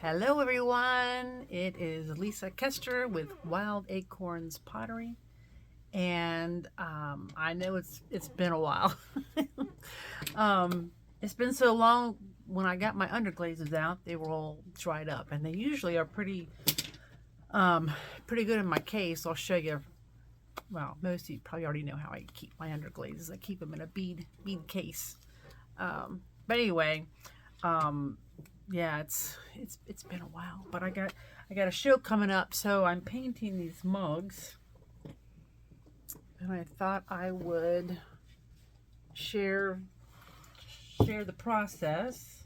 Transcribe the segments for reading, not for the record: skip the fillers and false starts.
Hello everyone, it is Lisa Kester with Wild Acorns Pottery, and I know it's been a while. It's been so long. When I got my underglazes out, they were all dried up, and they usually are pretty good in my case. I'll show you. Well, most of you probably already know how I keep my underglazes. I keep them in a bead case. But anyway, yeah, it's been a while, but I got a show coming up, so I'm painting these mugs, and I thought I would share the process.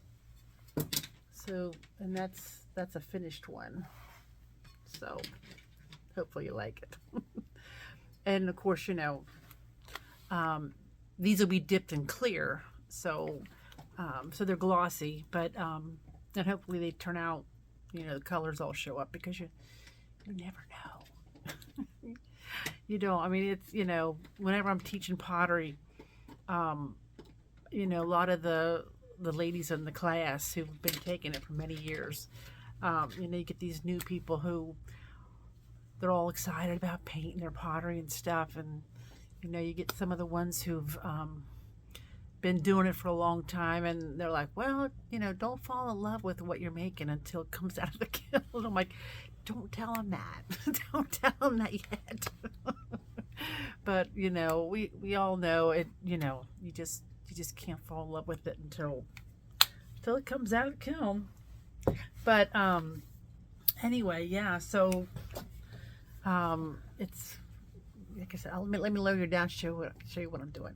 So, and that's a finished one, so hopefully you like it. And of course, you know, these will be dipped in clear, so they're glossy, but and hopefully they turn out, you know, the colors all show up, because you never know. You don't. I mean, it's, you know, whenever I'm teaching pottery, you know, a lot of the ladies in the class who've been taking it for many years, you know, you get these new people who they're all excited about painting their pottery and stuff, and you know, you get some of the ones who've been doing it for a long time, and they're like, well, you know, don't fall in love with what you're making until it comes out of the kiln. I'm like, don't tell them that. Don't tell them that yet. But you know, we all know it. You know, you just can't fall in love with it until it comes out of the kiln. But anyway, yeah. So it's like I said. Let me lower you down. Show you what I'm doing.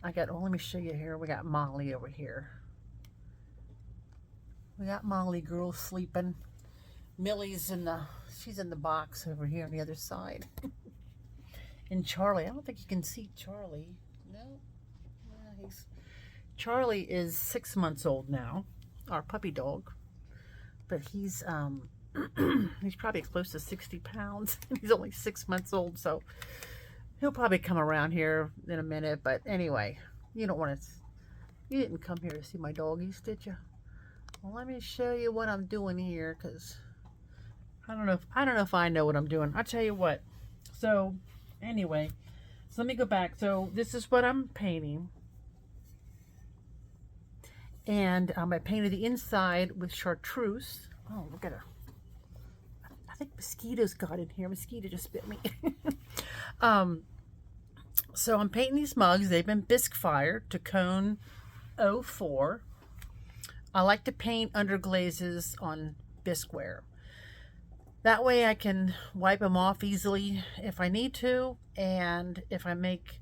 Let me show you here. We got Molly over here. We got Molly girl sleeping. Millie's she's in the box over here on the other side. And Charlie, I don't think you can see Charlie. No, yeah, Charlie is 6 months old now, our puppy dog. But he's he's probably close to 60 pounds. He's only 6 months old, so he'll probably come around here in a minute. But anyway, you didn't come here to see my doggies, did you? Well, let me show you what I'm doing here, because I don't know if I know what I'm doing. I'll tell you what. So anyway, so let me go back. So this is what I'm painting, and I painted the inside with chartreuse. Oh, look at her. I think mosquitoes got in here. Mosquito just bit me. So I'm painting these mugs. They've been bisque fired to cone 04. I like to paint underglazes on bisqueware. That way I can wipe them off easily if I need to, and if I make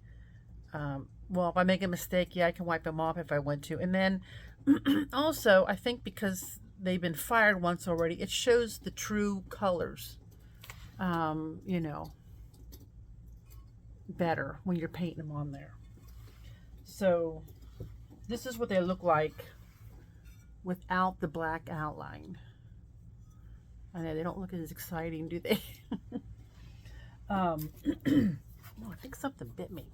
if I make a mistake, yeah, I can wipe them off if I want to. And then also, I think because they've been fired once already, it shows the true colors, you know, better when you're painting them on there. So this is what they look like without the black outline. I know they don't look as exciting, do they? Oh, I think something bit me.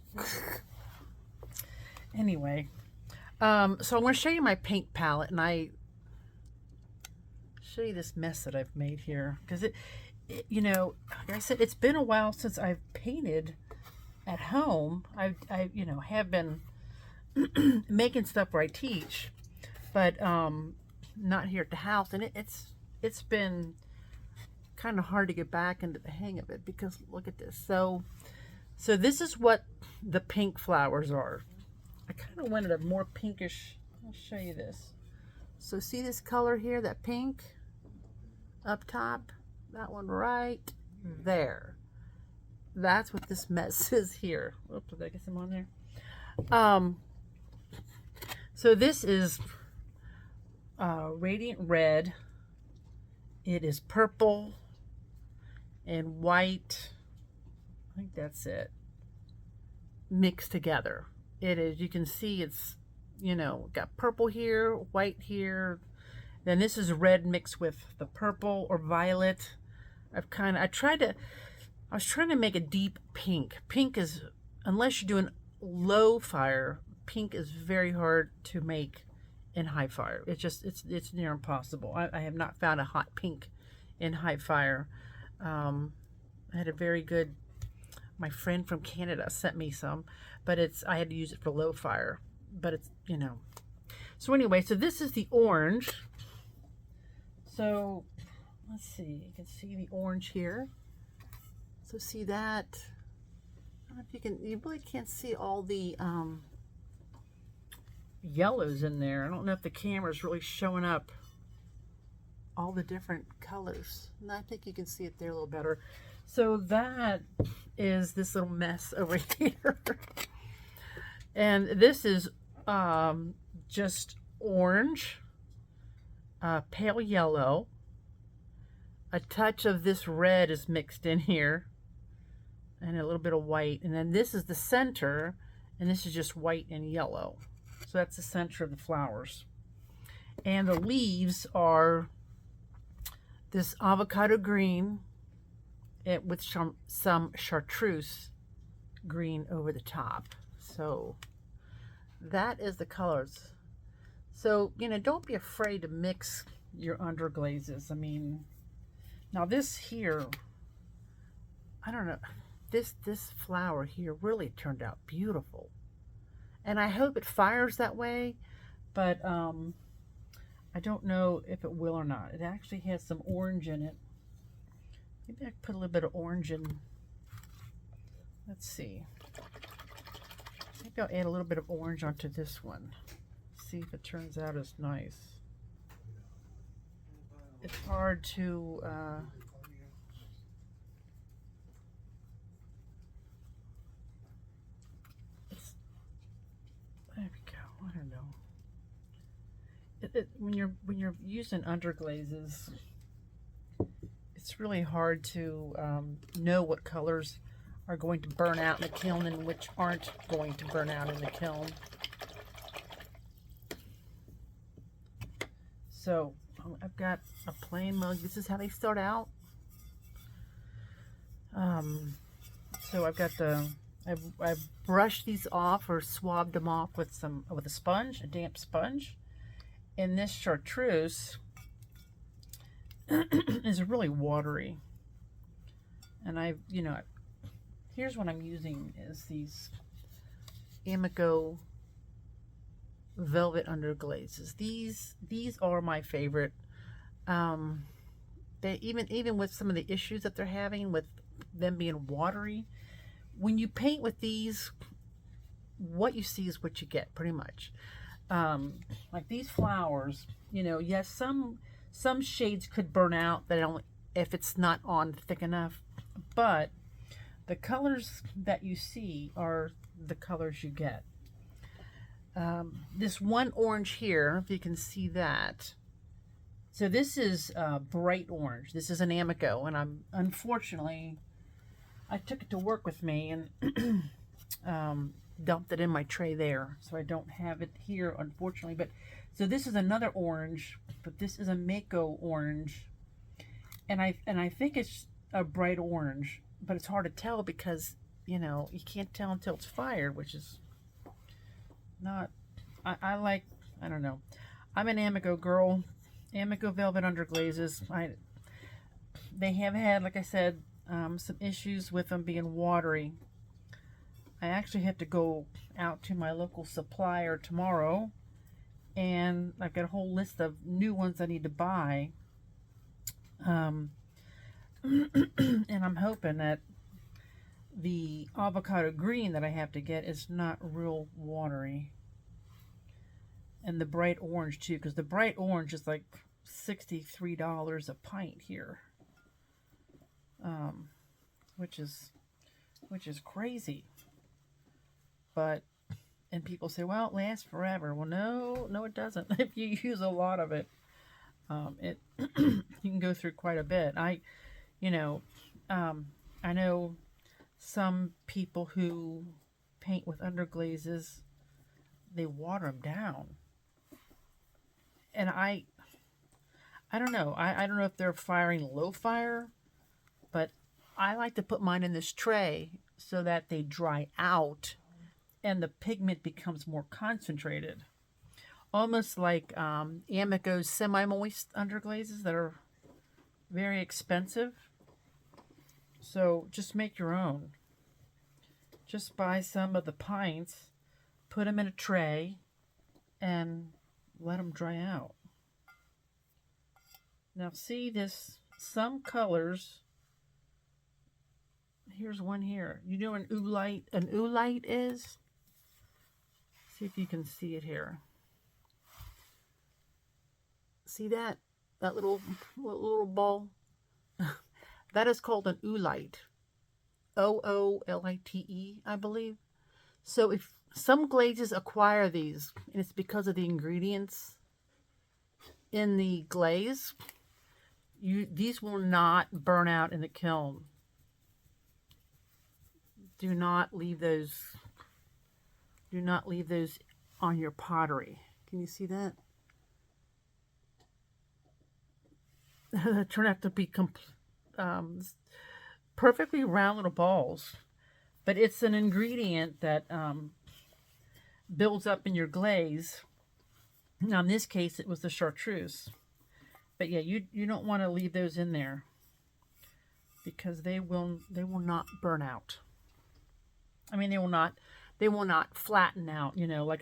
Anyway, so I'm going to show you my paint palette, and I show you this mess that I've made here, because it, you know, like I said, it's been a while since I've painted at home. I you know, have been making stuff where I teach, but not here at the house, and it's been kind of hard to get back into the hang of it, because look at this. So this is what the pink flowers are. I kind of wanted a more pinkish. I'll show you this. So see this color here, that pink up top, that one right there. That's what this mess is here. Oops, did I get some on there? So this is radiant red. It is purple and white. I think that's it. Mixed together. It is, you can see it's, you know, got purple here, white here. Then this is red mixed with the purple or violet. I was trying to make a deep pink. Pink is, unless you're doing low fire, pink is very hard to make in high fire. It's near impossible. I have not found a hot pink in high fire. I had a very good, my friend from Canada sent me some, but I had to use it for low fire, but it's, you know. So anyway, so this is the orange. So let's see, you can see the orange here. So see that? I don't know if you can, you really can't see all the yellows in there. I don't know if the camera's really showing up all the different colors. And I think you can see it there a little better. So that is this little mess over here. And this is just orange, pale yellow. A touch of this red is mixed in here, and a little bit of white. And then this is the center, and this is just white and yellow. So that's the center of the flowers. And the leaves are this avocado green with some chartreuse green over the top. So that is the colors. So, you know, don't be afraid to mix your underglazes. I mean, now this here, I don't know, this flower here really turned out beautiful. And I hope it fires that way, but I don't know if it will or not. It actually has some orange in it. Maybe I could put a little bit of orange in. Let's see. Maybe I'll add a little bit of orange onto this one. See if it turns out as nice. It's hard to there we go. I don't know. When you're using underglazes, it's really hard to know what colors are going to burn out in the kiln and which aren't going to burn out in the kiln. So I've got a plain mug. This is how they start out. So I've got I've brushed these off or swabbed them off with a sponge, a damp sponge. And this chartreuse is really watery. And here's what I'm using is these Amaco Velvet Underglazes. These are my favorite. They even with some of the issues that they're having with them being watery, when you paint with these, what you see is what you get, pretty much. Like these flowers, yes, some shades could burn out if it's not on thick enough, but the colors that you see are the colors you get. This one orange here, if you can see that. So this is bright orange. This is an Amaco, and unfortunately, I took it to work with me and dumped it in my tray there. So I don't have it here, unfortunately. But so this is another orange, but this is a Mako orange. And I think it's a bright orange, but it's hard to tell because, you can't tell until it's fired, which is not, I don't know. I'm an Amaco girl. Amaco Velvet Underglazes. They have had, like I said, some issues with them being watery. I actually have to go out to my local supplier tomorrow, and I've got a whole list of new ones I need to buy. And I'm hoping that the avocado green that I have to get is not real watery. And the bright orange too, because the bright orange is like $63 a pint here, which is crazy. But and people say, well, it lasts forever. Well, no, it doesn't. If you use a lot of it, you can go through quite a bit. I know some people who paint with underglazes, they water them down. And I don't know. I don't know if they're firing low fire, but I like to put mine in this tray so that they dry out and the pigment becomes more concentrated. almost like Amaco's semi-moist underglazes that are very expensive. So just make your own. Just buy some of the pints, put them in a tray, and let them dry out. Now see this, some colors, here's one here. You know what an oolite is? See if you can see it here. See that? That little ball? That is called an oolite. OOLITE, I believe. So if some glazes acquire these, and it's because of the ingredients in the glaze, these will not burn out in the kiln. Do not leave those. Do not leave those on your pottery. Can you see that? They turn out to be perfectly round little balls, but it's an ingredient that builds up in your glaze. Now in this case it was the chartreuse, but yeah, you don't want to leave those in there because they will not burn out. I mean, they will not flatten out, you know,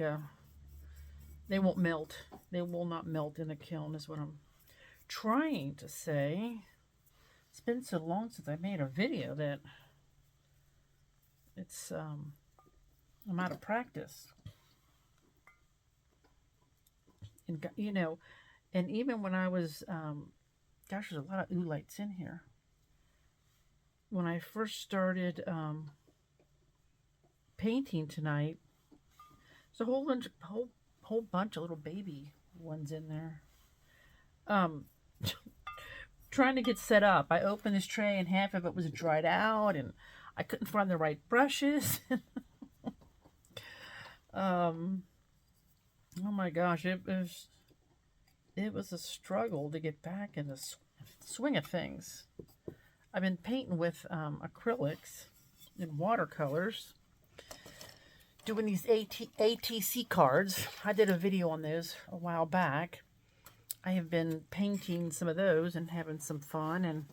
they won't melt. They will not melt in the kiln is what I'm trying to say. It's been so long since I made a video that it's I'm out of practice. And you know, and even when I was gosh, there's a lot of oolites in here. When I first started painting tonight, there's a whole bunch of little baby ones in there. Trying to get set up, I opened this tray and half of it was dried out and I couldn't find the right brushes. Oh my gosh, it was a struggle to get back in the swing of things. I've been painting with acrylics and watercolors, doing these ATC cards. I did a video on those a while back. I have been painting some of those and having some fun, and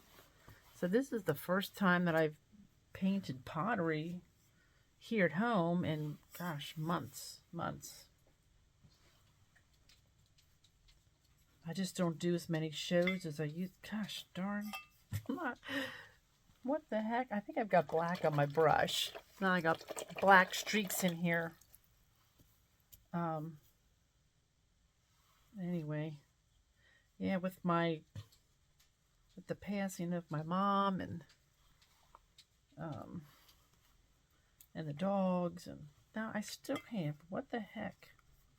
so this is the first time that I've painted pottery here at home in, gosh, months. I just don't do as many shows as I used. Gosh darn. What the heck? I think I've got black on my brush. Now I got black streaks in here. Anyway. Yeah, with the passing of my mom and the dogs, and now I still have, what the heck?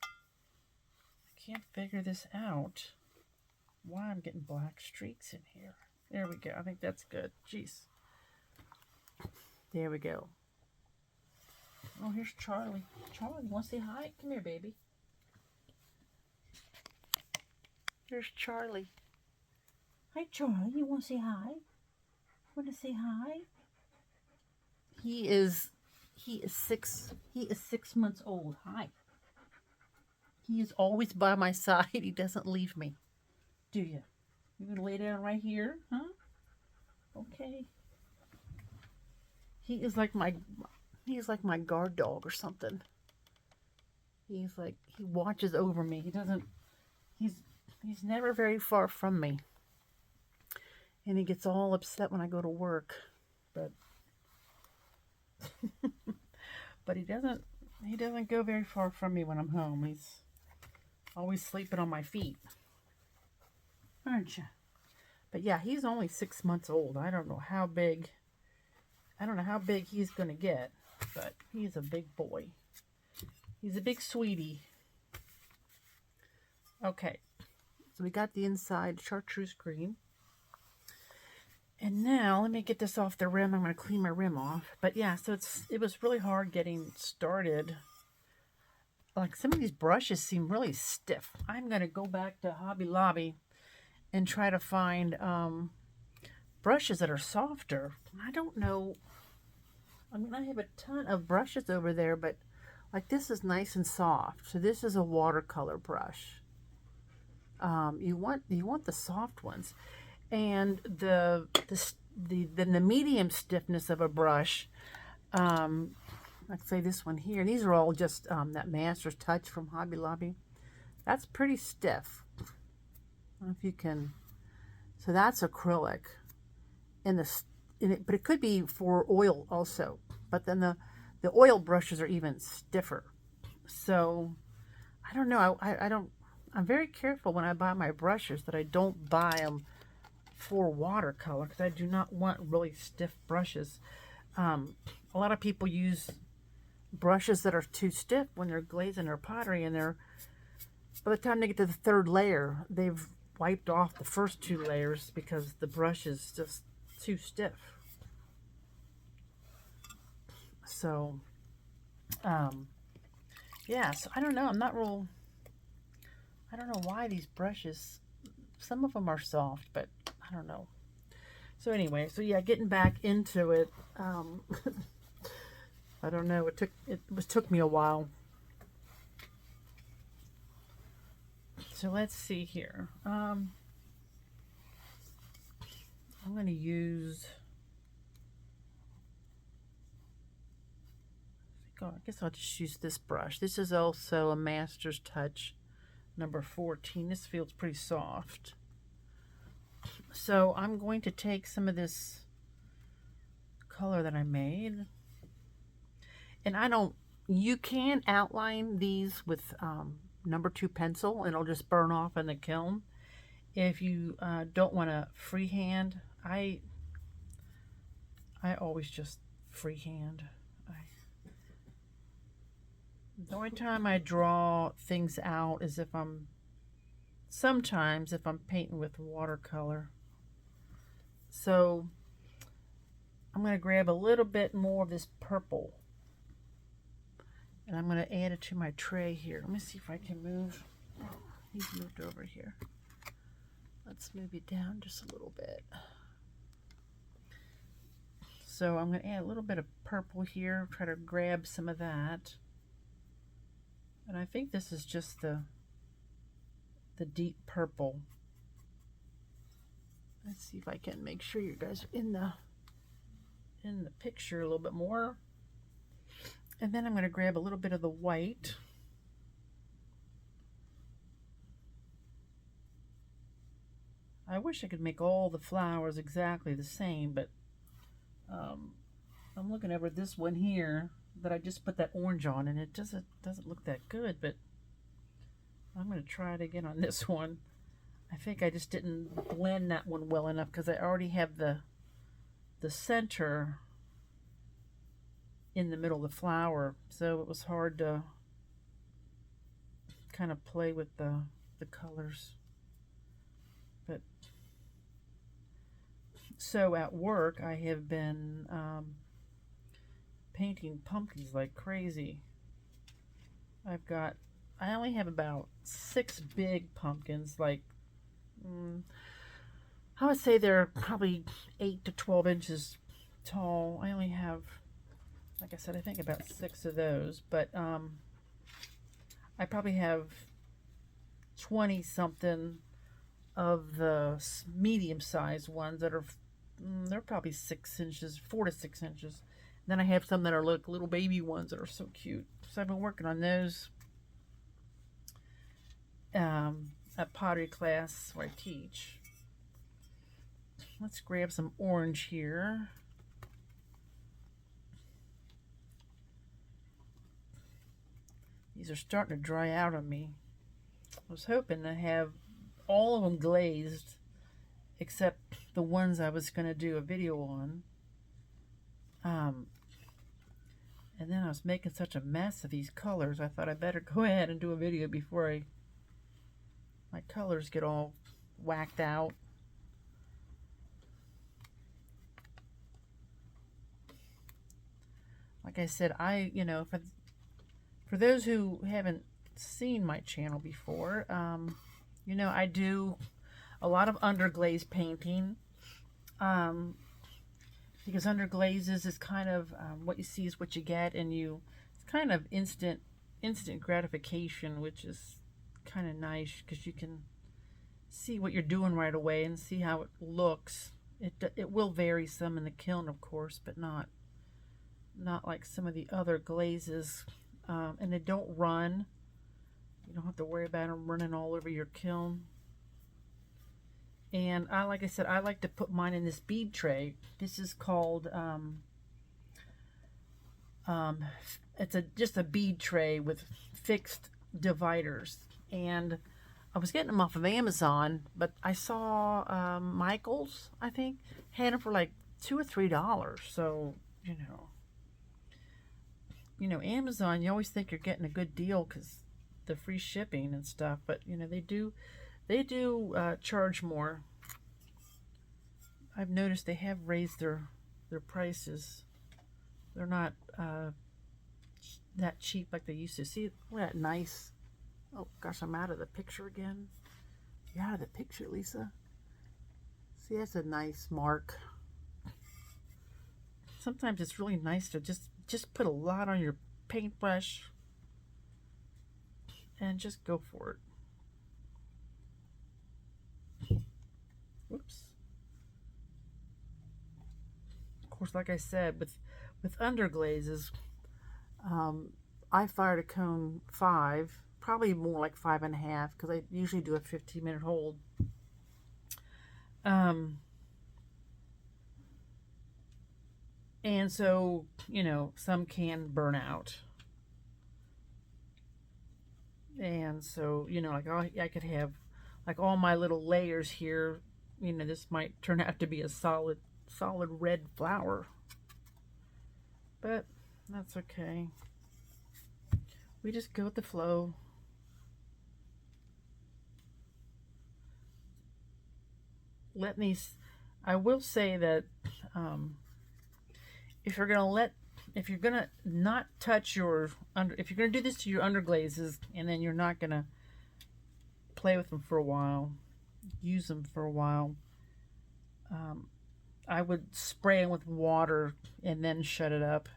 I can't figure this out. Why I'm getting black streaks in here. There we go. I think that's good. Jeez. There we go. Oh, here's Charlie. Charlie, you want to say hi? Come here, baby. Here's Charlie. Hi, Charlie. You want to say hi? Want to say hi? He is 6 months old. Hi. He is always by my side. He doesn't leave me. Do you? You gonna lay down right here, huh? Okay. He is like my guard dog or something. He watches over me. He's never very far from me. And he gets all upset when I go to work. But but he doesn't go very far from me when I'm home. He's always sleeping on my feet. Aren't you? But yeah, he's only 6 months old. I don't know how big he's going to get, but he's a big boy. He's a big sweetie. Okay. So we got the inside chartreuse green. And now, let me get this off the rim. I'm going to clean my rim off. But yeah, so it was really hard getting started. Like, some of these brushes seem really stiff. I'm going to go back to Hobby Lobby and try to find brushes that are softer. I don't know. I mean, I have a ton of brushes over there, but Like this is nice and soft. So this is a watercolor brush. You want the soft ones, and the medium stiffness of a brush. Like say this one here. These are all just that Master's Touch from Hobby Lobby. That's pretty stiff. I don't know if you can. So that's acrylic, but it could be for oil also. But then the oil brushes are even stiffer. So I don't know. I'm very careful when I buy my brushes that I don't buy them for watercolor, because I do not want really stiff brushes. A lot of people use brushes that are too stiff when they're glazing their pottery, and by the time they get to the third layer, they've wiped off the first two layers because the brush is just too stiff. So yeah, so I don't know. I don't know why these brushes, some of them are soft, but I don't know. So anyway, so yeah, getting back into it. I don't know. It took me a while. So let's see here. I'm going to use. I guess I'll just use this brush. This is also a Master's Touch number 14. This feels pretty soft. So I'm going to take some of this color that I made. And you can outline these with number 2 pencil, and it'll just burn off in the kiln. If you don't want to freehand, I always just freehand. The only time I draw things out is sometimes if I'm painting with watercolor. So I'm going to grab a little bit more of this purple, and I'm going to add it to my tray here. Let me see if I can move. He's moved over here. Let's move it down just a little bit. So I'm going to add a little bit of purple here, try to grab some of that. And I think this is just the deep purple. Let's see if I can make sure you guys are in the picture a little bit more. And then I'm going to grab a little bit of the white. I wish I could make all the flowers exactly the same, but I'm looking over this one here that I just put that orange on, and it doesn't look that good, but I'm going to try it again on this one. I think I just didn't blend that one well enough because I already have the center in the middle of the flower, so it was hard to kind of play with the colors. But so at work I have been painting pumpkins like crazy. I only have about 6 big pumpkins, like I would say they're probably 8 to 12 inches tall. I only have, like I said, I think about 6 of those, but I probably have 20 something of the medium-sized ones that are they're probably 6 inches, 4 to 6 inches. And then I have some that are like little baby ones that are so cute. So I've been working on those at pottery class where I teach. Let's grab some orange here. These are starting to dry out on me. I was hoping to have all of them glazed except the ones I was going to do a video on. And then I was making such a mess of these colors, I thought I better go ahead and do a video before my colors get all whacked out. Like I said, for those who haven't seen my channel before, I do a lot of underglaze painting. Because underglazes is kind of what you see is what you get, and it's kind of instant gratification, which is kind of nice because you can see what you're doing right away and see how it looks. It will vary some in the kiln, of course, but not like some of the other glazes. And they don't run. You don't have to worry about them running all over your kiln. And like I said, I like to put mine in this bead tray. This is called it's just a bead tray with fixed dividers, and I was getting them off of Amazon, but I saw Michael's, I think, had them for like $2 or $3. So Amazon, you always think you're getting a good deal because the free shipping and stuff, but they do charge more. I've noticed they have raised their prices. They're not that cheap like they used to. See, look at that nice. Oh gosh, I'm out of the picture again. You're out of the picture, Lisa. See, that's a nice mark. Sometimes it's really nice to just put a lot on your paintbrush and just go for it. Whoops. Of course, like I said, with underglazes, I fired a cone 5, probably more like 5.5, because I usually do a 15-minute hold. And so, some can burn out. And so, like I could have like all my little layers here, this might turn out to be a solid red flower. But that's okay. We just go with the flow. I will say that if you're gonna not touch if you're gonna do this to your underglazes and then you're not gonna play with them for a while, use them for a while, I would spray them with water and then shut it up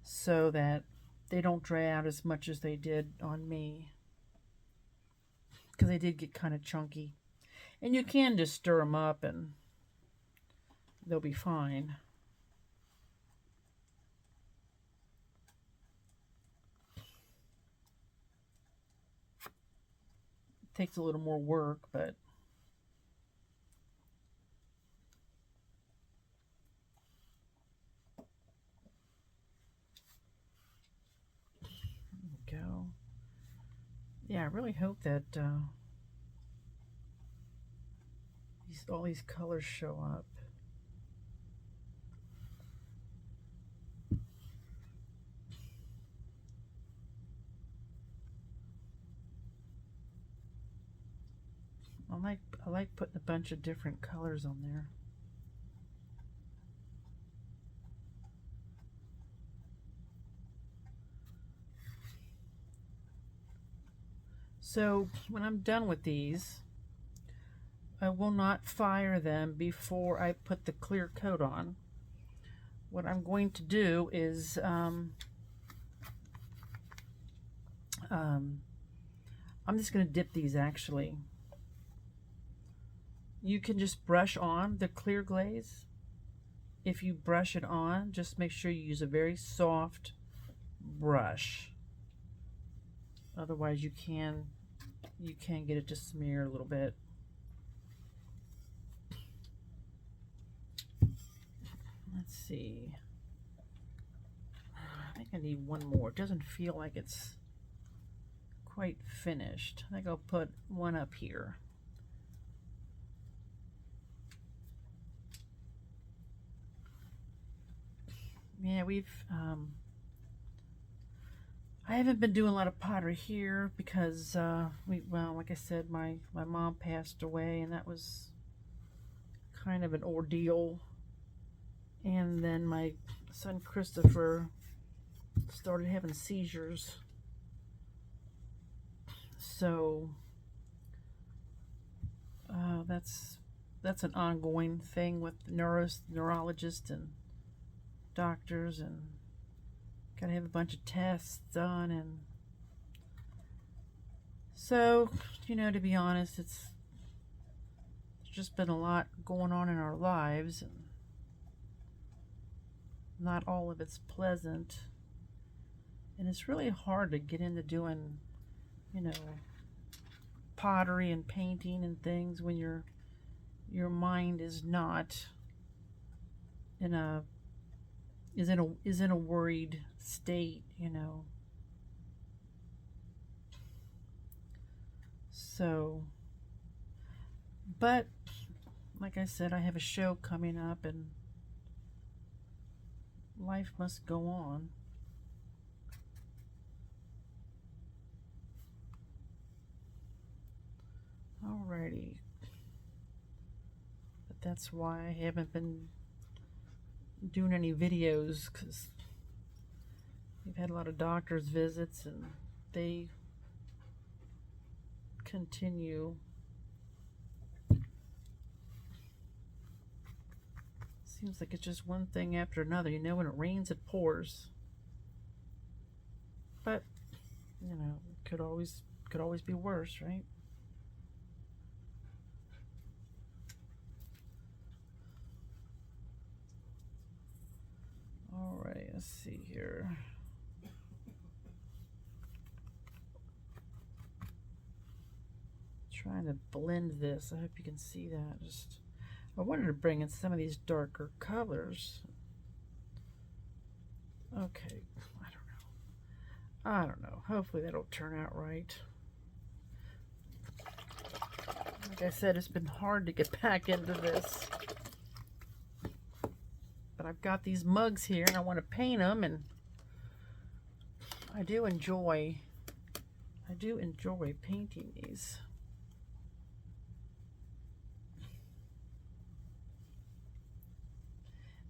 so that they don't dry out as much as they did on me, because they did get kind of chunky. And you can just stir them up and they'll be fine. It takes a little more work, but go. Yeah, I really hope that all these colors show up. I like putting a bunch of different colors on there. So when I'm done with these, I will not fire them before I put the clear coat on. What I'm going to do is I'm just going to dip these actually. You can just brush on the clear glaze. If you brush it on, just make sure you use a very soft brush. Otherwise you can get it to smear a little bit. Let's see. I think I need one more. It doesn't feel like it's quite finished. I think I'll put one up here. Yeah, I haven't been doing a lot of pottery here because well, like I said, my mom passed away, and that was kind of an ordeal. And then my son Christopher started having seizures, so that's an ongoing thing with neurologists and doctors and Gotta have a bunch of tests done, and so, you know, to be honest, it's just been a lot going on in our lives, and not all of it's pleasant. And it's really hard to get into doing, you know, pottery and painting and things when your mind is not in a worried state, you know. So, but like I said, I have a show coming up, and life must go on. Alrighty. But that's why I haven't been doing any videos, because we've had a lot of doctor's visits, and they continue. Seems like it's just one thing after another. You know, when it rains, it pours. But, you know, it could always be worse, right? Alright, let's see here. Trying to blend this. I hope you can see that. I wanted to bring in some of these darker colors. Okay, I don't know. Hopefully that'll turn out right. Like I said, it's been hard to get back into this. But I've got these mugs here, and I want to paint them, and I do enjoy painting these.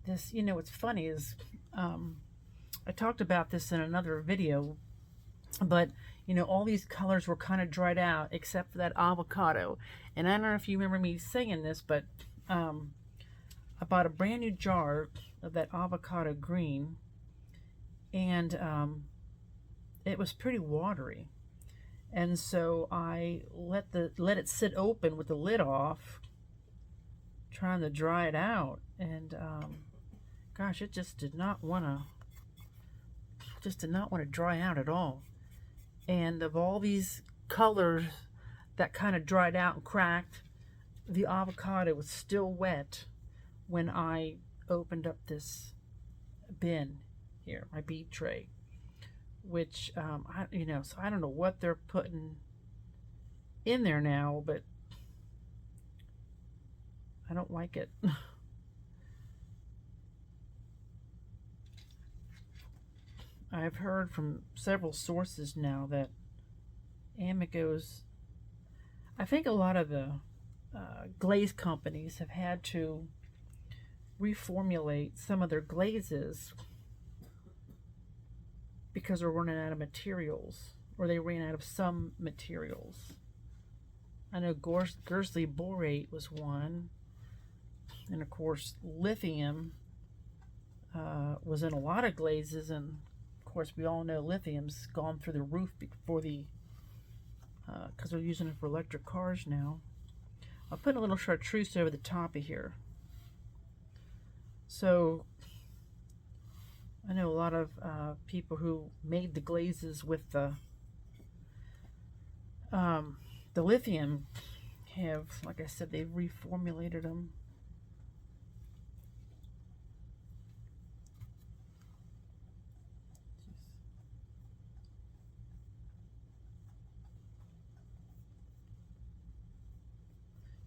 This, you know, what's funny is, I talked about this in another video, but, you know, all these colors were kind of dried out except for that avocado. And I don't know if you remember me saying this, but I bought a brand new jar of that avocado green, and it was pretty watery. And so I let it sit open with the lid off, trying to dry it out, and gosh, it just did not want to dry out at all. And of all these colors that kind of dried out and cracked, the avocado was still wet when I opened up this bin here, my bead tray, which you know, so I don't know what they're putting in there now, but I don't like it. I've heard from several sources now that Amaco's, I think a lot of the glaze companies have had to reformulate some of their glazes because they're running out of materials, or they ran out of some materials. I know Gursley borate was one, and of course lithium was in a lot of glazes, and of course we all know lithium's gone through the roof before the because they're using it for electric cars now. I'll put a little chartreuse over the top of here. So I know a lot of people who made the glazes with the lithium have, like I said, they've reformulated them.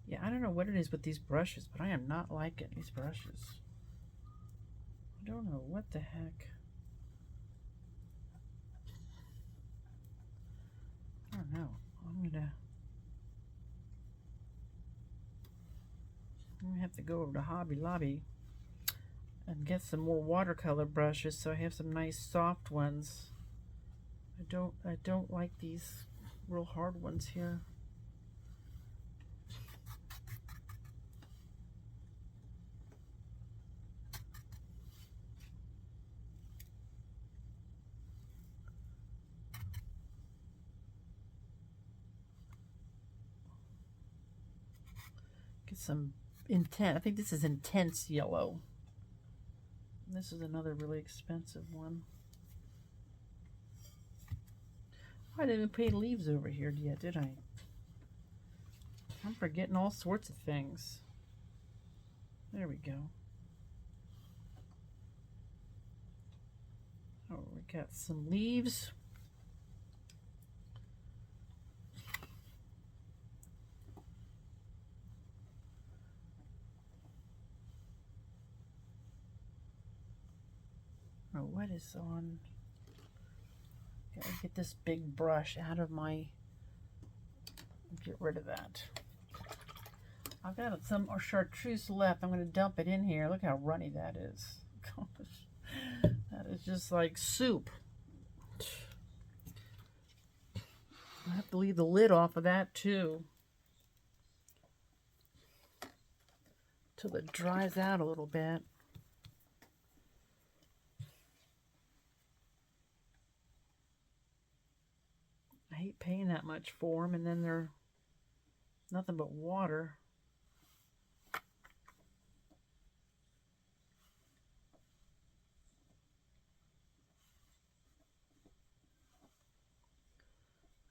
Yeah, I don't know what it is with these brushes, but I am not liking these brushes. I don't know what the heck. I don't know. I'm gonna have to go over to Hobby Lobby and get some more watercolor brushes so I have some nice soft ones. I don't like these real hard ones here. Get some intense. I think this is intense yellow. This is another really expensive one. I didn't even paint leaves over here yet, did I? I'm forgetting all sorts of things. There we go. Oh, we got some leaves. Oh, what is on? Gotta get this big brush out of my. Get rid of that. I've got some chartreuse left. I'm going to dump it in here. Look how runny that is. Gosh, that is just like soup. I have to leave the lid off of that too, till it dries out a little bit. I hate paying that much for them, and then they're nothing but water.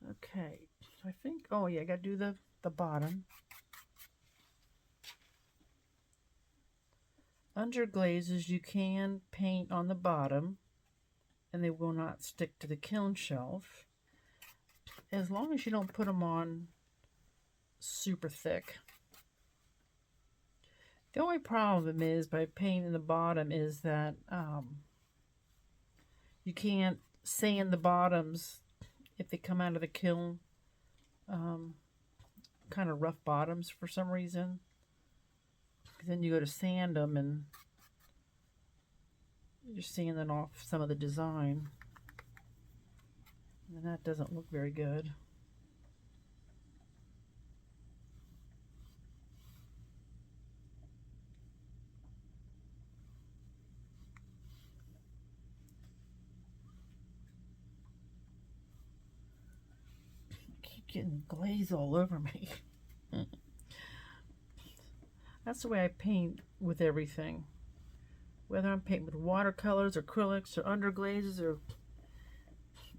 Okay, so I think, oh yeah, I got to do the bottom. Underglazes you can paint on the bottom, and they will not stick to the kiln shelf, as long as you don't put them on super thick. The only problem is by painting the bottom is that you can't sand the bottoms if they come out of the kiln. Kind of rough bottoms for some reason. Then you go to sand them and you're sanding off some of the design. And that doesn't look very good. Getting glaze all over me. That's the way I paint with everything. Whether I'm painting with watercolors, acrylics, or underglazes, or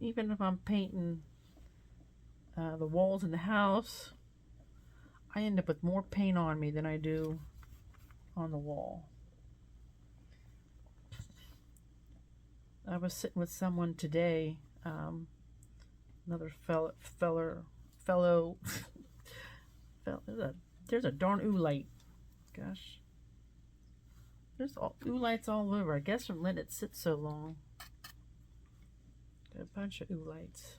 even if I'm painting the walls in the house, I end up with more paint on me than I do on the wall. I was sitting with someone today, another fellow there's a darn oolite. Gosh, there's oolites all over. I guess from letting it sit so long. Got a bunch of oolites.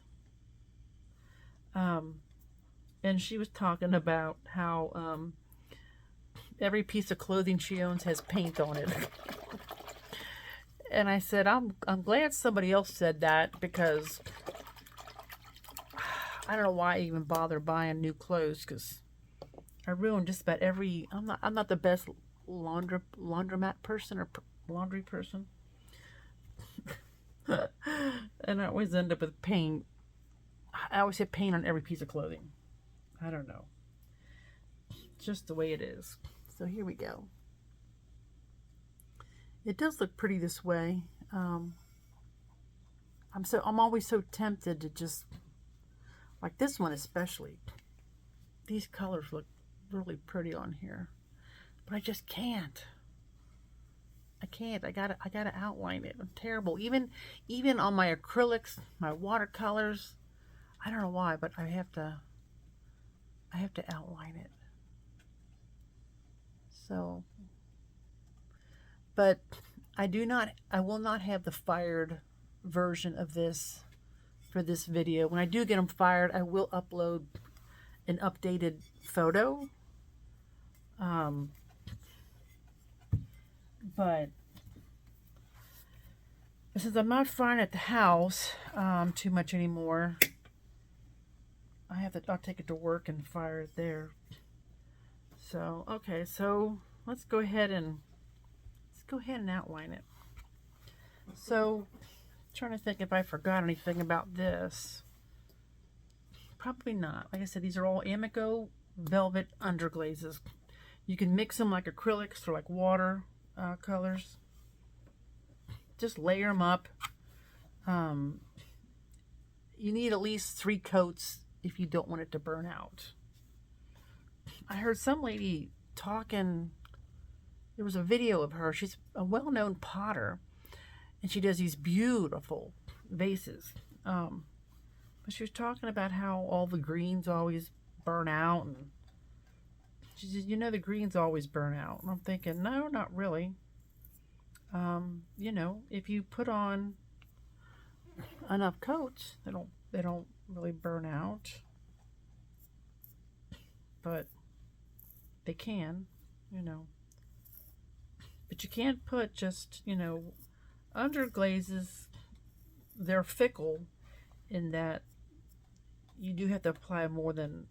And she was talking about how every piece of clothing she owns has paint on it. And I said, I'm glad somebody else said that, because I don't know why I even bother buying new clothes, because I ruin just about every. I'm not the best laundromat person or laundry person, and I always end up with paint. I always have paint on every piece of clothing. I don't know. It's just the way it is. So here we go. It does look pretty this way. I'm always so tempted to just, like this one especially. These colors look really pretty on here, but I just can't. I can't. I gotta outline it. I'm terrible. Even on my acrylics, my watercolors. I don't know why, but I have to outline it. So, but I will not have the fired version of this for this video. When I do get them fired, I will upload an updated photo. But since I'm not firing at the house too much anymore, I'll take it to work and fire it there. So, okay, so let's go ahead and outline it. So, trying to think if I forgot anything about this. Probably not. Like I said, these are all Amaco Velvet Underglazes. You can mix them like acrylics or like water colors. Just layer them up. You need at least 3 coats if you don't want it to burn out. I heard some lady talking, there was a video of her. She's a well-known potter, and she does these beautiful vases. But she was talking about how all the greens always burn out, and she said, you know, the greens always burn out. And I'm thinking, no, not really. You know, if you put on enough coats, they don't really burn out, but they can, you know. But you can't put just, you know, underglazes, they're fickle in that you do have to apply more than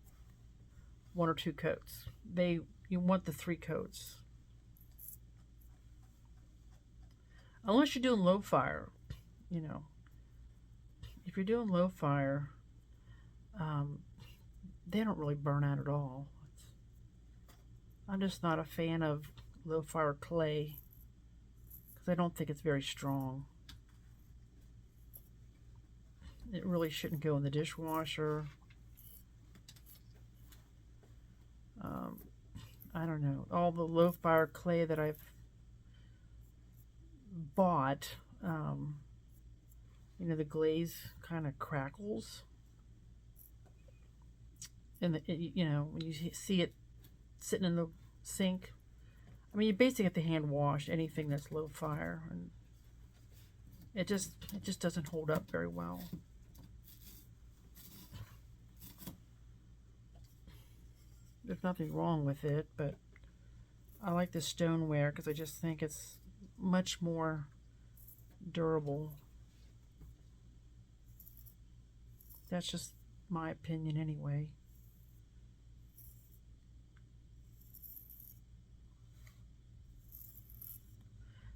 1 or 2 coats. You want the 3 coats. Unless you're doing low fire, you know. If you're doing low fire, they don't really burn out at all. I'm just not a fan of low fire clay because I don't think it's very strong. It really shouldn't go in the dishwasher. I don't know. All the low fire clay that I've bought, you know, the glaze kind of crackles. And, you know, when you see it sitting in the sink, I mean, you basically have to hand wash anything that's low fire, and it just doesn't hold up very well. There's nothing wrong with it, but I like the stoneware because I just think it's much more durable. That's just my opinion anyway.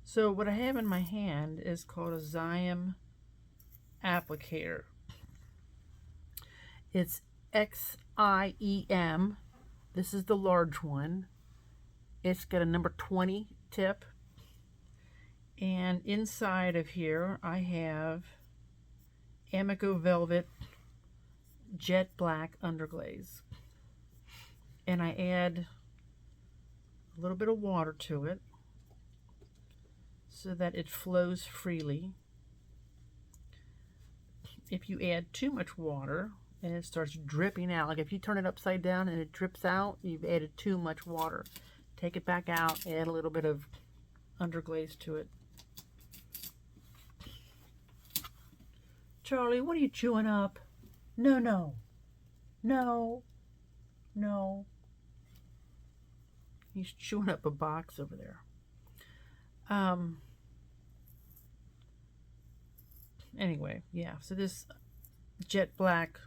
So what I have in my hand is called a Xiem applicator. It's XIEM. This is the large one. It's got a number 20 tip. And inside of here I have Amaco Velvet Jet Black Underglaze. And I add a little bit of water to it so that it flows freely. If you add too much water and it starts dripping out, like if you turn it upside down and it drips out, you've added too much water. Take it back out, add a little bit of underglaze to it. Charlie, what are you chewing up? No, no, no, no. He's chewing up a box over there. Anyway, yeah, so this jet black,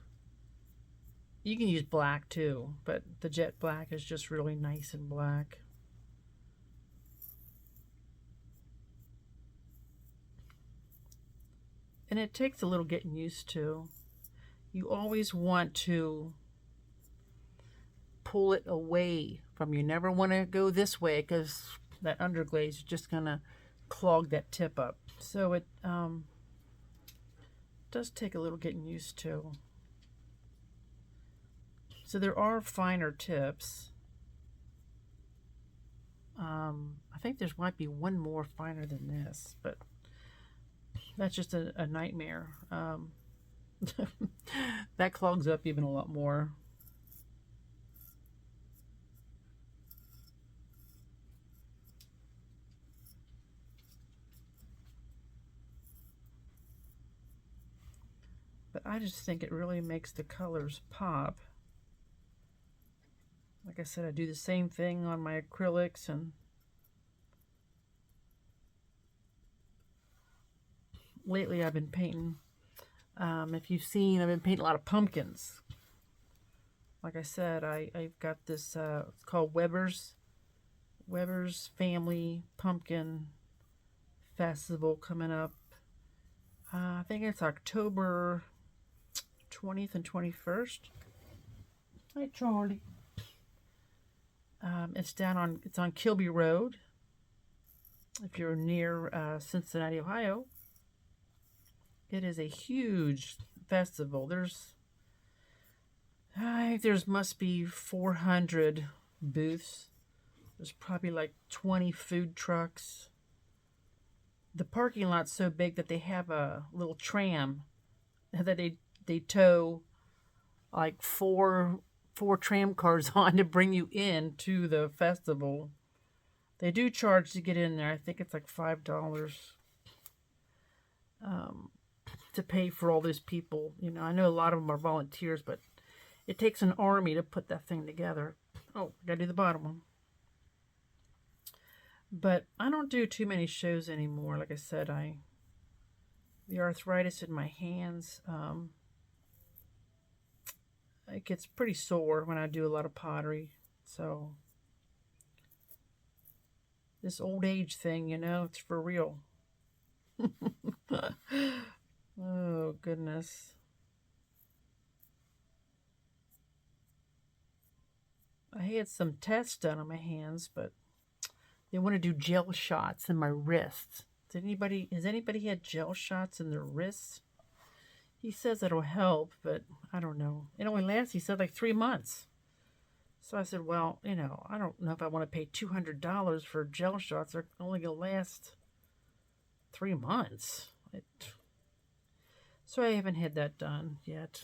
you can use black too, but the jet black is just really nice and black. And it takes a little getting used to. You always want to pull it away from you. Never want to go this way because that underglaze is just going to clog that tip up. So it does take a little getting used to. So there are finer tips. I think there might be one more finer than this, but that's just a nightmare. That clogs up even a lot more. But I just think it really makes the colors pop. Like I said, I do the same thing on my acrylics, and lately I've been painting, if you've seen, I've been painting a lot of pumpkins. Like I said, I've got this, it's called Weber's Family Pumpkin Festival coming up. I think it's October 20th and 21st. Hi, Charlie. It's on Kilby Road. If you're near Cincinnati, Ohio, it is a huge festival. I think there's must be 400 booths. There's probably like 20 food trucks. The parking lot's so big that they have a little tram that they tow like four tram cars on to bring you in to the festival. They do charge to get in there. I think it's like $5 to pay for all those people. You know, I know a lot of them are volunteers, but it takes an army to put that thing together. Oh, I gotta do the bottom one. But I don't do too many shows anymore. Like I said, the arthritis in my hands, it gets pretty sore when I do a lot of pottery. So this old age thing, you know, it's for real. Oh, goodness. I had some tests done on my hands, but they want to do gel shots in my wrists. Has anybody had gel shots in their wrists? He says it'll help, but I don't know. It only lasts, he said, like 3 months. So I said, well, you know, I don't know if I want to pay $200 for gel shots. They're only going to last 3 months. So I haven't had that done yet.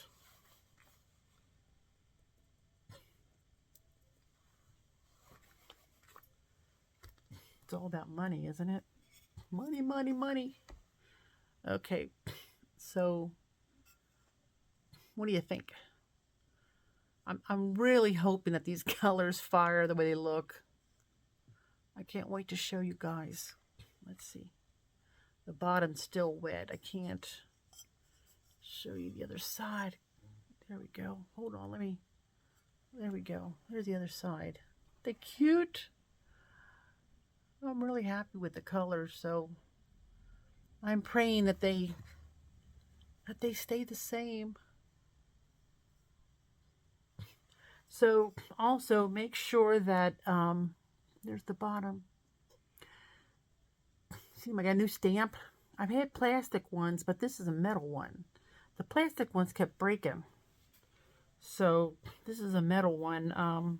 It's all about money, isn't it? Money, money, money. Okay, so what do you think? I'm really hoping that these colors fire the way they look. I can't wait to show you guys. Let's see. The bottom's still wet. I can't show you the other side. There we go. Hold on, there we go. There's the other side. They're cute. I'm really happy with the colors, so I'm praying that they stay the same. So also make sure that there's the bottom. See, I got a new stamp. I've had plastic ones, but this is a metal one. The plastic ones kept breaking. So this is a metal one.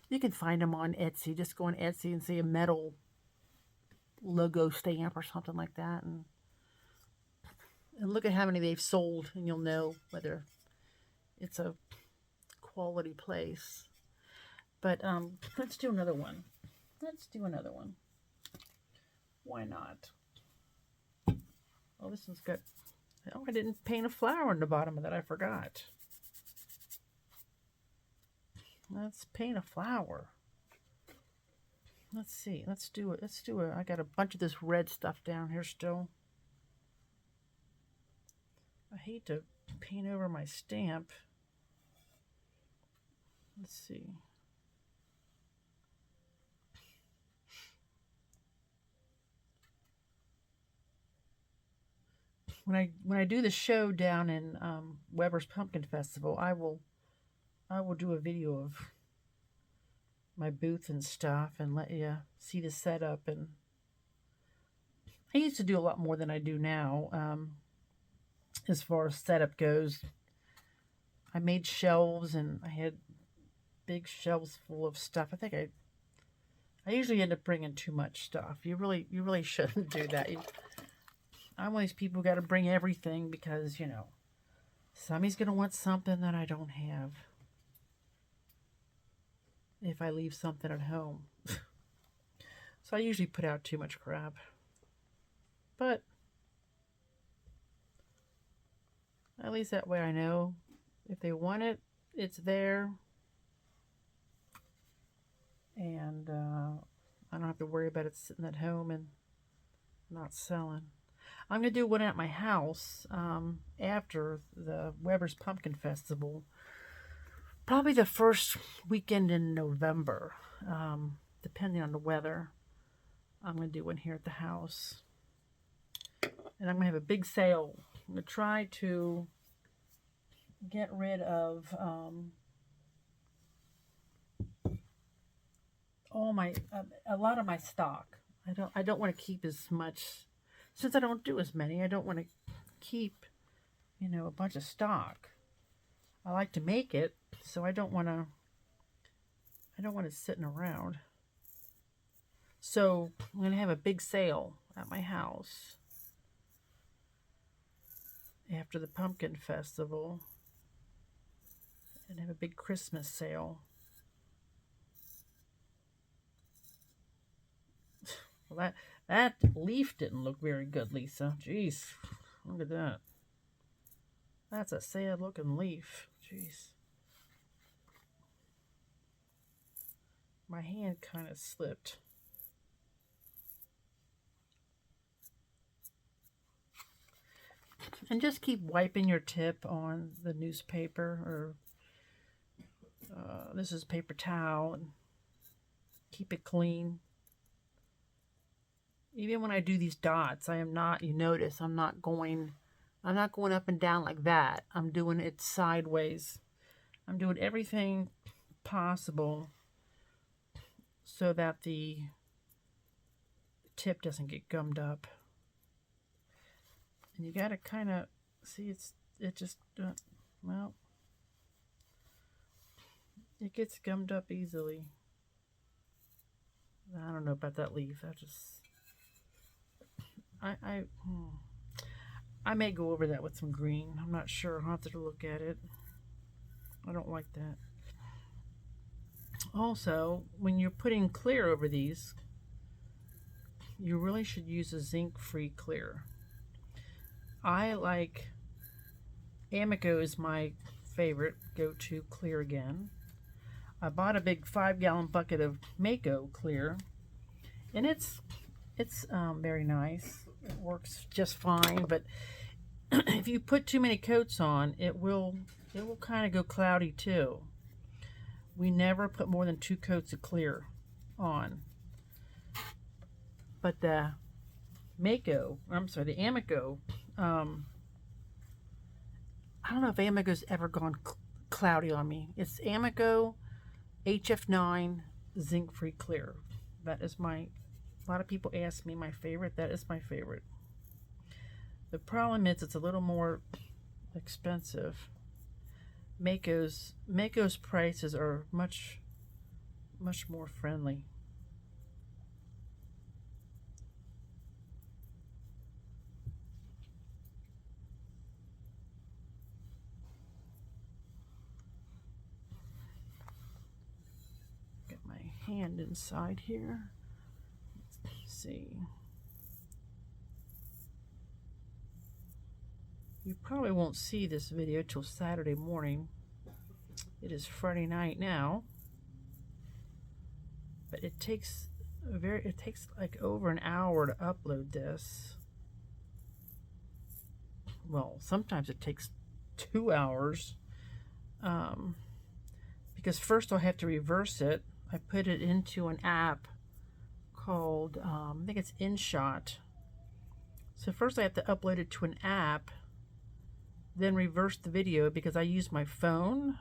You can find them on Etsy. Just go on Etsy and see a metal logo stamp or something like that, and look at how many they've sold, and you'll know whether it's a quality place. But let's do another one. Why not? Oh, this one's good. Oh, I didn't paint a flower on the bottom of that. I forgot. Let's paint a flower. Let's see. Let's do it. I got a bunch of this red stuff down here still. I hate to paint over my stamp. Let's see. When I do the show down in Weber's Pumpkin Festival, I will do a video of my booth and stuff and let you see the setup. And I used to do a lot more than I do now as far as setup goes. I made shelves, and I had big shelves full of stuff. I think I usually end up bringing too much stuff. You really shouldn't do that. I'm one of these people who got to bring everything because, you know, somebody's going to want something that I don't have if I leave something at home. So I usually put out too much crap. But at least that way I know if they want it, it's there. And I don't have to worry about it sitting at home and not selling. I'm going to do one at my house after the Weber's Pumpkin Festival. Probably the first weekend in November, depending on the weather. I'm going to do one here at the house. And I'm going to have a big sale. I'm going to try to get rid of all my a lot of my stock. I don't want to keep as much, since I don't do as many. I don't want to keep, you know, a bunch of stock. I like to make it, so I don't want it sitting around. So I'm going to have a big sale at my house after the pumpkin festival, and have a big Christmas sale. Well, that leaf didn't look very good, Lisa. Jeez, look at that. That's a sad looking leaf. Jeez. My hand kind of slipped. And just keep wiping your tip on the newspaper, or this is paper towel, and keep it clean. Even when I do these dots, I am not, you notice, I'm not going up and down like that. I'm doing it sideways. I'm doing everything possible so that the tip doesn't get gummed up. And you got to kind of see, it just, well, it gets gummed up easily. I don't know about that leaf. I may go over that with some green. I'm not sure. I'll have to look at it. I don't like that. Also, when you're putting clear over these, you really should use a zinc-free clear. I like Amaco is my favorite go-to clear again. I bought a big 5-gallon bucket of Mako clear, and it's very nice. It works just fine, but if you put too many coats on, it will kind of go cloudy too. We never put more than 2 coats of clear on. But the Amaco, I don't know if Amaco's ever gone cloudy on me. It's Amaco HF9 zinc-free clear. That is a lot of people ask me my favorite. That is my favorite. The problem is it's a little more expensive. Mako's prices are much more friendly. Get my hand inside here. Let's see. You probably won't see this video till Saturday morning. It is Friday night now, but it takes like over an hour to upload this. Well, sometimes it takes 2 hours, because first I'll have to reverse it. I put it into an app called I think it's InShot. So first I have to upload it to an app, then reverse the video because I use my phone.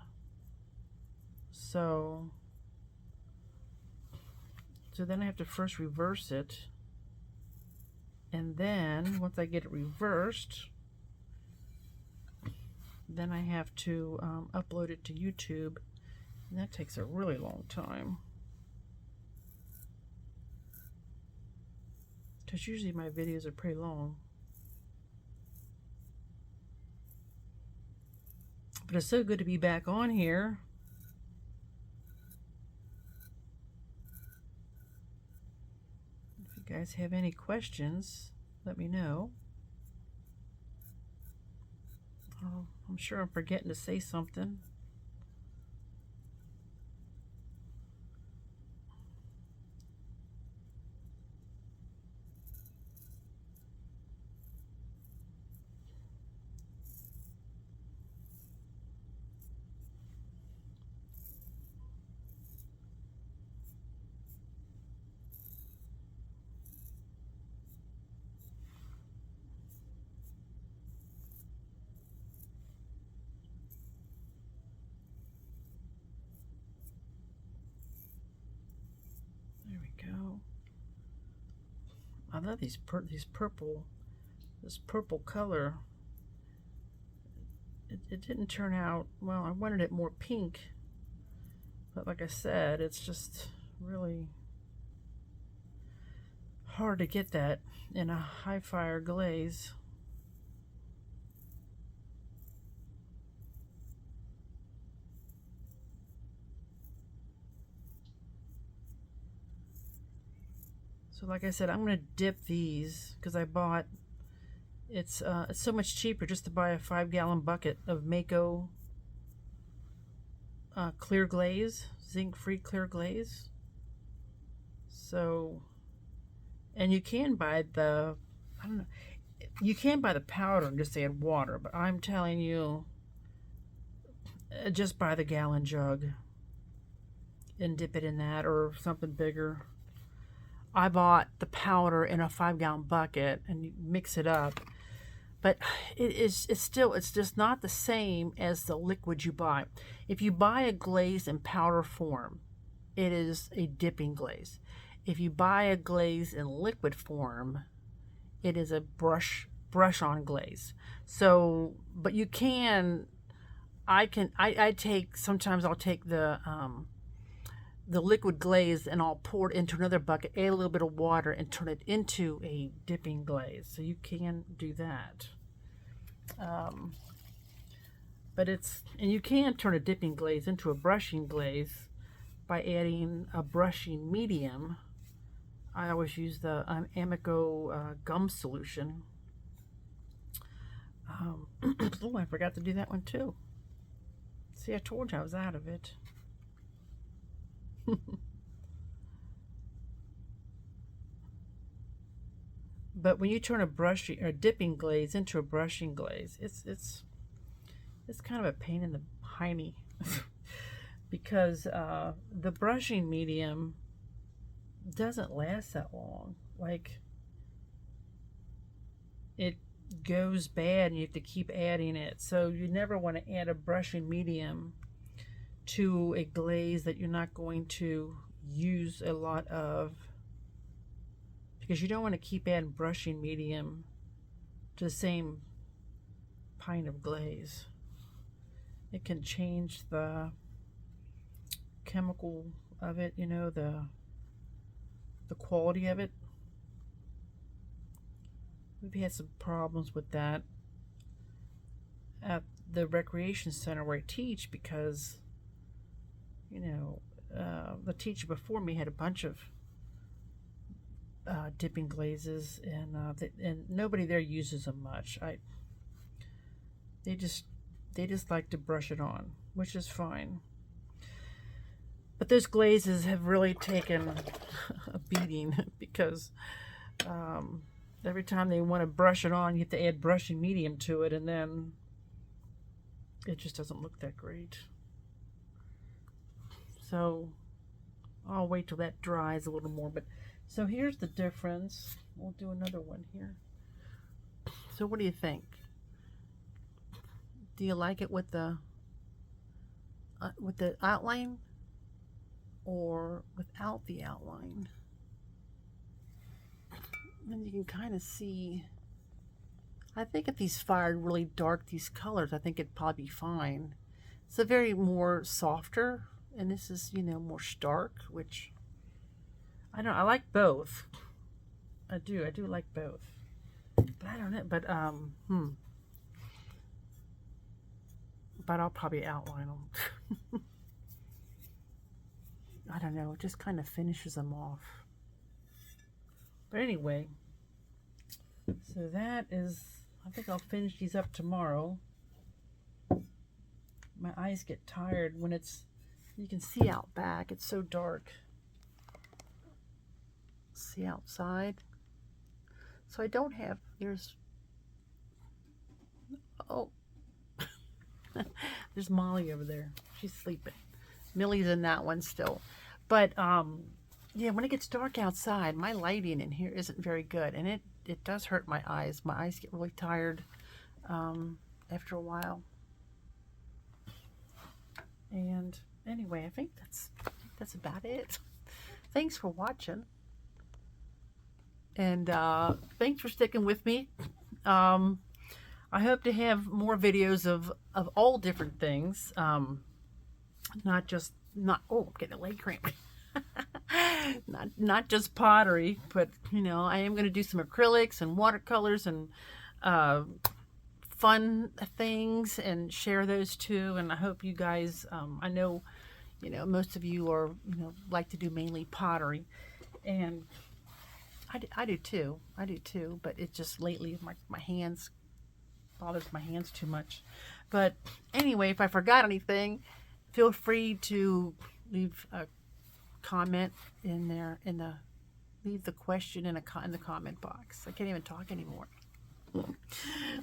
So then I have to first reverse it, and then once I get it reversed, then I have to upload it to YouTube, and that takes a really long time, because usually my videos are pretty long. But it's so good to be back on here. If you guys have any questions, let me know. Oh, I'm sure I'm forgetting to say something. we go. I love these purple, this purple color. It didn't turn out, well, I wanted it more pink, but like I said, it's just really hard to get that in a high fire glaze. So like I said, I'm going to dip these because I bought, it's so much cheaper just to buy a 5-gallon bucket of Amaco clear glaze, zinc-free clear glaze. So, and you can buy the, I don't know, you can buy the powder and just add water, but I'm telling you, just buy the gallon jug and dip it in that or something bigger. I bought the powder in a 5-gallon bucket and you mix it up, but it's just not the same as the liquid you buy. If you buy a glaze in powder form, it is a dipping glaze. If you buy a glaze in liquid form, it is a brush on glaze. So, but you can, sometimes I'll take the liquid glaze and I'll pour it into another bucket, add a little bit of water, and turn it into a dipping glaze. So you can do that. But and you can turn a dipping glaze into a brushing glaze by adding a brushing medium. I always use the Amaco gum solution. Oh, I forgot to do that one too. See, I told you I was out of it. But when you turn a brushing or dipping glaze into a brushing glaze, it's kind of a pain in the hiney because the brushing medium doesn't last that long. Like, it goes bad and you have to keep adding it. So you never want to add a brushing medium to a glaze that you're not going to use a lot of, because you don't want to keep adding brushing medium to the same pint of glaze. It can change the chemical of it, you know, the quality of it. We've had some problems with that at the recreation center where I teach because, you know, the teacher before me had a bunch of dipping glazes, and nobody there uses them much. They just like to brush it on, which is fine. But those glazes have really taken a beating because every time they want to brush it on, you have to add brushing medium to it, and then it just doesn't look that great. So I'll wait till that dries a little more. But so here's the difference. We'll do another one here. So what do you think? Do you like it with the outline or without the outline? And you can kind of see, I think if these fired really dark, these colors, I think it'd probably be fine. It's a very more softer, and this is, you know, more stark, which I don't know, I like both. I do like both. But I don't know, but but I'll probably outline them. I don't know, it just kind of finishes them off. But anyway, so that is, I think I'll finish these up tomorrow. My eyes get tired when you can see out back, it's so dark. See outside. So I don't have, oh, there's Molly over there. She's sleeping. Millie's in that one still. But, yeah, when it gets dark outside, my lighting in here isn't very good. And it does hurt my eyes. My eyes get really tired after a while. And anyway, I think that's about it. thanks for watching. And thanks for sticking with me. I hope to have more videos of all different things. Not just, oh, I'm getting a leg cramp. not just pottery, but, you know, I am going to do some acrylics and watercolors and fun things and share those too. And I hope you guys, I know, you know, most of you are, you know, like to do mainly pottery, and I do too. But it's just lately my hands bothers my hands too much. But anyway, if I forgot anything, feel free to leave a comment in there, leave the question in the comment box. I can't even talk anymore.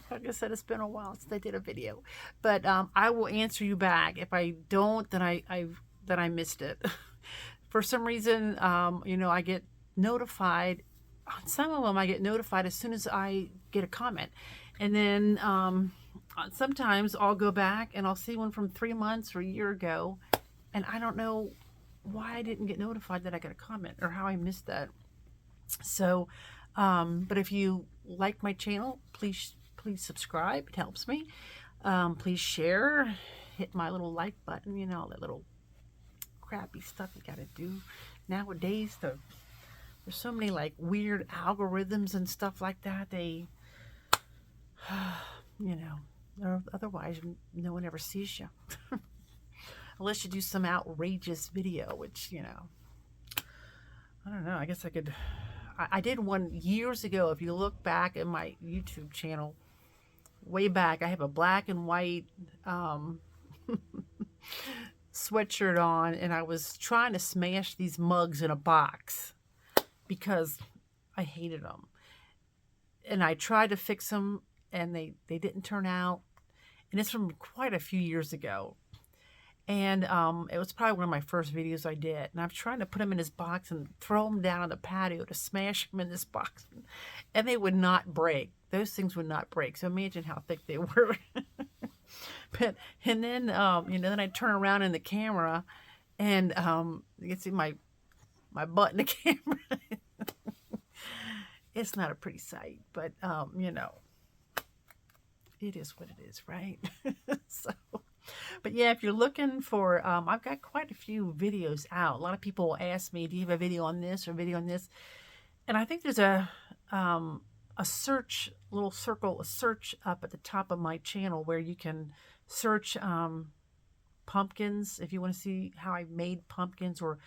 Like I said, it's been a while since I did a video, but I will answer you back. If I don't, then I missed it. For some reason, you know, I get notified on some of them. I get notified as soon as I get a comment, and then sometimes I'll go back and I'll see one from 3 months or a year ago, and I don't know why I didn't get notified that I got a comment or how I missed that. So but if you like my channel, please subscribe. It helps me. Please share, hit my little like button, you know, all that little crappy stuff you gotta do nowadays. There's so many like weird algorithms and stuff like that. They you know, otherwise no one ever sees you. Unless you do some outrageous video, which, you know, I don't know. I guess I did one years ago. If you look back at my YouTube channel, way back, I have a black and white sweatshirt on, and I was trying to smash these mugs in a box because I hated them. And I tried to fix them, and they didn't turn out. And it's from quite a few years ago. And it was probably one of my first videos I did. And I was trying to put them in this box and throw them down on the patio to smash them in this box. And they would not break. Those things would not break. So imagine how thick they were. And then, you know, then I turn around in the camera, and you can see my butt in the camera. It's not a pretty sight, but, you know, it is what it is, right? So... But yeah, if you're looking for, I've got quite a few videos out. A lot of people ask me, do you have a video on this or a video on this? And I think there's a search, little circle, a search up at the top of my channel where you can search pumpkins if you want to see how I made pumpkins or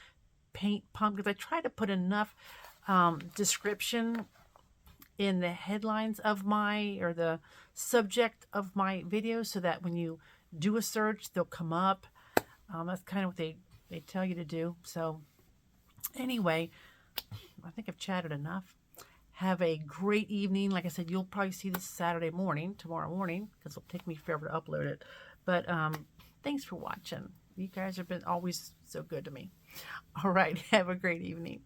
paint pumpkins. I try to put enough description in the headlines of or the subject of my videos so that when you do a search, they'll come up. That's kind of what they tell you to do. So anyway, I think I've chatted enough. Have a great evening. Like I said, you'll probably see this tomorrow morning, because it'll take me forever to upload it. But thanks for watching. You guys have been always so good to me. All right, have a great evening.